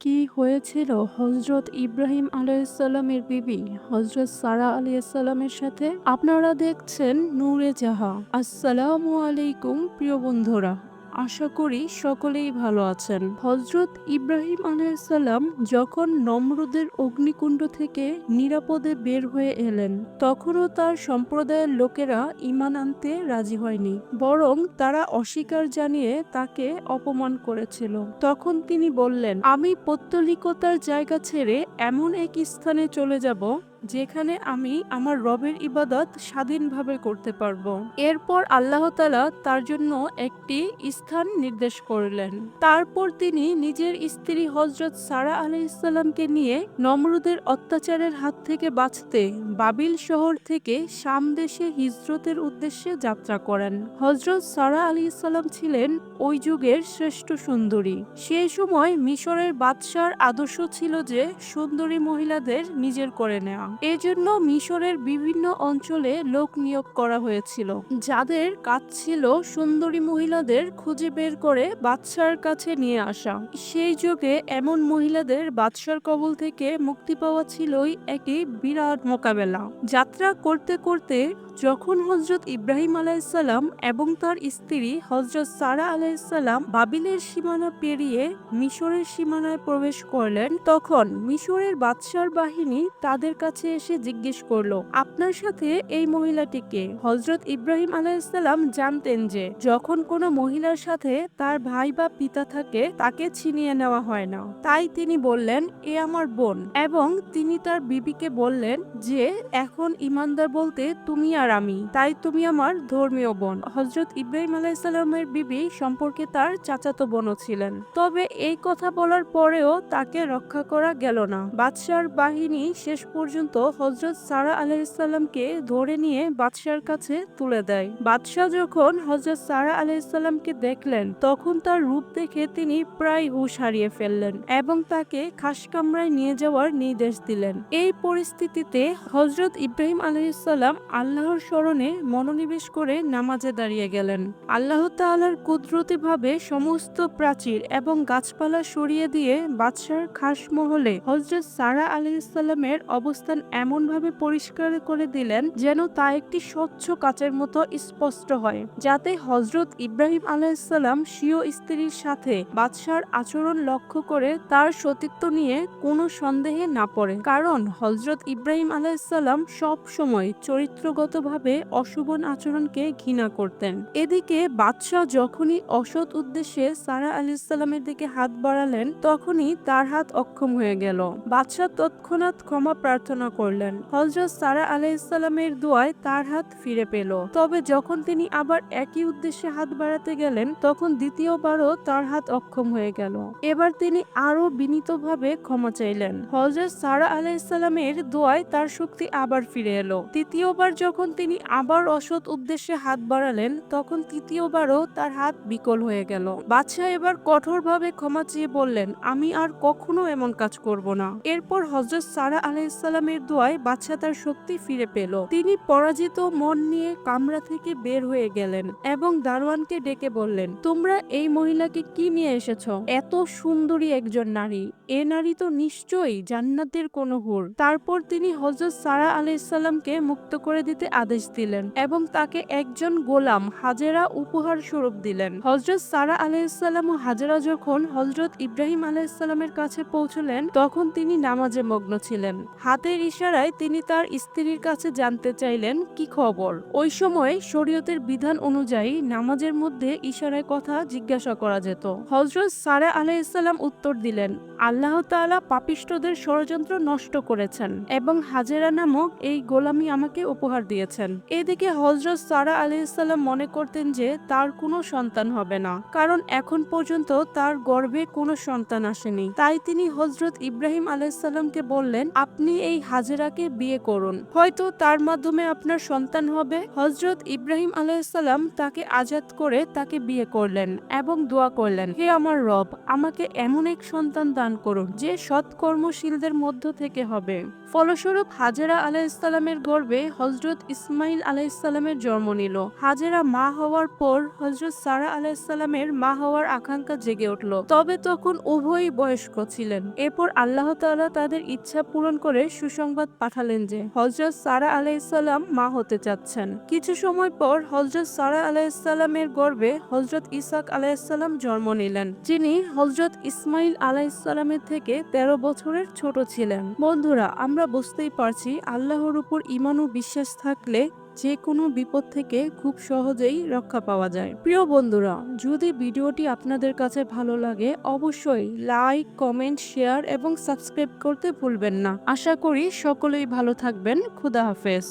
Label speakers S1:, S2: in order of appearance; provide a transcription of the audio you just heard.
S1: কি হয়েছিল হজরত ইব্রাহিম আলাইসাল্লামের বিবি হজরত সারা আলাইসাল্লামের সাথে? আপনারা দেখছেন নূরে জাহা। আসসালামু আলাইকুম প্রিয় বন্ধুরা, আশা করি সকলেই ভালো আছেন। হজরত ইব্রাহিম আলাইসাল্লাম যখন নমরুদের অগ্নিকুণ্ড থেকে নিরাপদে বের হয়ে এলেন, তখনও তার সম্প্রদায়ের লোকেরা ঈমান আনতে রাজি হয়নি, বরং তারা অস্বীকার জানিয়ে তাকে অপমান করেছিল। তখন তিনি বললেন, আমি পৌত্তলিকতার জায়গা ছেড়ে এমন এক স্থানে চলে যাব যেখানে আমি আমার রবের ইবাদত স্বাধীনভাবে করতে পারবো। এরপর আল্লাহ তাআলা তার জন্য একটি স্থান নির্দেশ করলেন। তারপর তিনি নিজের স্ত্রী হজরত সারা আলাইহিসসালামকে নিয়ে নমরুদের অত্যাচারের হাত থেকে বাঁচতে বাবিল শহর থেকে শাম দেশে হিজরতের উদ্দেশ্যে যাত্রা করেন। হজরত সারা আলাইহিসসালাম ছিলেন ওই যুগের শ্রেষ্ঠ সুন্দরী। সেই সময় মিশরের বাদশার আদর্শ ছিল যে সুন্দরী মহিলাদের নিজের করে নেওয়া। এজন্য মিশরের বিভিন্ন অঞ্চলে লোক নিয়োগ করা হয়েছিল, যাদের কাজ ছিল সুন্দরী মহিলাদের খুঁজে বের করে বাদশার কাছে নিয়ে আসা। সেই যুগে এমন মহিলাদের বাদশার কবল থেকে মুক্তি পাওয়া ছিলই একটি বিরাট মোকাবেলা। যাত্রা করতে করতে যখন হজরত ইব্রাহিম আলাইসাল্লাম এবং তার স্ত্রী হজরত সারা আলাইসাল্লাম বাবিলের সীমানা পেরিয়ে মিশরের সীমানায় প্রবেশ করলেন, তখন মিশরের বাদশার বাহিনী তাদের কাছে এসে জিজ্ঞেস করলো, আপনার সাথে এই মহিলাটিকে? হজরত ইব্রাহিম আলাইসাল্লাম জানতেন যে যখন কোনো মহিলার সাথে তার ভাই বা পিতা থাকে তাকে ছিনিয়ে নেওয়া হয় না। তাই তিনি বললেন, এ আমার বোন। এবং তিনি তার বিবিকে বললেন যে এখন ইমানদার বলতে তুমি আর আমি, তাই তুমি আমার ধর্মীয় বোন। হজরত ইব্রাহিম আলাইসাল্লামের বিবি সম্পর্কে তার চাচাতো বোনও ছিলেন। তবে এই কথা বলার পরেও তাকে রক্ষা করা গেল না। বাদশার বাহিনী শেষ পর্যন্ত হজরত সারা আলাইসাল্লামকে ধরে নিয়ে বাদশার কাছে তুলে দেয়। বাদশাহ যখন হজরত সারা আলাইসাল্লামকে দেখলেন, তখন তার রূপ দেখে তিনি প্রায় হুঁশ হারিয়ে ফেললেন এবং তাকে খাসকামরায় নিয়ে যাওয়ার নির্দেশ দিলেন। এই পরিস্থিতিতে হজরত ইব্রাহিম আলাইসাল্লাম আল্লাহর স্মরণে মনোনিবেশ করে নামাজে দাঁড়িয়ে গেলেন। আল্লাহ তাআলার কুদরতি ভাবে সমস্ত প্রাচীর এবং গাছপালা সরিয়ে দিয়ে বাদশার খাস মহলে হজরত সারা আলাইসাল্লামের অবস্থান এমনভাবে পরিষ্কার করে দিলেন যেন তা একটি স্বচ্ছ কাচের মতো স্পষ্ট হয়, যাতে হজরত ইব্রাহিম আলাইসাল্লাম স্বীয় স্ত্রীর সাথে বাদশার আচরণ লক্ষ্য করে তার সতীত্ব নিয়ে কোনো সন্দেহে না পড়ে। কারণ হজরত ইব্রাহিম আলাইসাল্লাম সব সময় চরিত্রগতভাবে অশুভ আচরণকে ঘৃণা করতেন। এদিকে বাদশাহ যখনই অসৎ উদ্দেশ্যে সারা আলাইসাল্লামের দিকে হাত বাড়ালেন, তখনই তার হাত অক্ষম হয়ে গেল। বাদশাহ তৎক্ষণাৎ ক্ষমা প্রার্থনা করলেন। হযরত সারা আলাইহিসসালামের দোয়ায় তার হাত ফিরে পেল। তবে যখন তিনি আবার একই উদ্দেশ্যে হাত বাড়াতে গেলেন, তখন দ্বিতীয়বারও তার হাত অক্ষম হয়ে গেল। এবার তিনি আরো বিনীতভাবে ক্ষমা চাইলেন। হযরত সারা আলাইহিসসালামের দোয়ায় তার শক্তি আবার ফিরে এলো। তৃতীয়বার যখন তিনি আবার অসৎ উদ্দেশ্যে হাত বাড়ালেন, তখন তৃতীয়বারও তার হাত বিকল হয়ে গেল। বাদশাহ এবার কঠোরভাবে ক্ষমা চেয়ে বললেন, আমি আর কখনো এমন কাজ করব না। এরপর হযরত সারা আলাইহিসসালামের দোয়ায় বাদশাহ তার শক্তি ফিরে পেল। তিনি পরাজিত মন নিয়ে কামরা থেকে বের হয়ে গেলেন এবং দারোয়ানকে ডেকে বললেন, তোমরা এই মহিলাকে কি নিয়ে এসেছো? এত সুন্দরী একজন নারী, এ নারী তো নিশ্চয়ই জান্নাতের কোনো হুর। তারপর তিনি হযরত সারা আলাইহিসসালামকে মুক্ত করে দিতে আদেশ দিলেন এবং তাকে একজন গোলাম হাজেরা উপহার স্বরূপ দিলেন। হযরত সারা আলাইহিসসালাম ও হাজেরা যখন হযরত ইব্রাহিম আলাইহিসসালামের কাছে পৌঁছলেন, তখন তিনি নামাজে মগ্ন ছিলেন। হাতের ইশারায় তিনি তার স্ত্রীর কাছে জানতে চাইলেন কি খবর। ওই সময় শরীয়তের বিধান অনুযায়ী নামাজের মধ্যে ইশারায় কথা জিজ্ঞাসা করা যেত। হযরত সারা আলাইহিসসালাম উত্তর দিলেন, আল্লাহ তাআলা পাপিষ্ঠদের ষড়যন্ত্র নষ্ট করেছেন এবং হাজেরা নামক এই গোলামি আমাকে উপহার দিয়েছেন। এদিকে হযরত সারা আলাইহিসসালাম মনে করতেন যে তার কোনো সন্তান হবে না, কারণ এখন পর্যন্ত তার গর্ভে কোনো সন্তান আসেনি। তাই তিনি হযরত ইব্রাহিম আলাইহিসসালামকে বললেন, আপনি এই হাজেরাকে বিয়ে করুন, হয়তো তার মাধ্যমে আপনার সন্তান হবে। হযরত ইব্রাহিম আলাইহিসসালাম তাকে আজাদ করে তাকে বিয়ে করলেন এবং দোয়া করলেন, হে আমার রব, আমাকে এমন এক সন্তান দান করুন যে সৎকর্মশীলদের মধ্য থেকে হবে। ফলস্বরূপ হাজেরা আলাইহিসসালামের গর্ভে হযরত ইসমাইল আলাইহিসসালামের জন্ম নিল। হাজেরা মা হওয়ার পর হযরত সারা আলাইহিসসালামের মা হওয়ার আকাঙ্ক্ষা জেগে উঠল, তবে তখন উভয়ই বয়স্ক ছিলেন। এরপর আল্লাহ তাআলা তাদের ইচ্ছা পূরণ করে সুসংবাদ পাঠালেন যে হযরত সারা আলাইহিসসালাম মা হতে যাচ্ছেন। কিছু সময় পর হযরত সারা আলাইহিসসালামের গর্ভে হযরত ইসহাক আলাইহিসসালাম জন্ম নিলেন, যিনি হযরত ইসমাইল আলাইহিসসালামের থেকে 13 বছরের ছোট ছিলেন। বন্ধুরা, আমরা বুঝতেই পারছি আল্লাহর উপর ঈমান ও বিশ্বাস থাকলে যে কোনো বিপদ থেকে খুব সহজেই রক্ষা পাওয়া যায়। প্রিয় বন্ধুরা, যদি ভিডিওটি আপনাদের কাছে ভালো লাগে অবশ্যই লাইক, কমেন্ট, শেয়ার এবং সাবস্ক্রাইব করতে ভুলবেন না। আশা করি সকলেই ভালো থাকবেন। খোদা হাফেজ।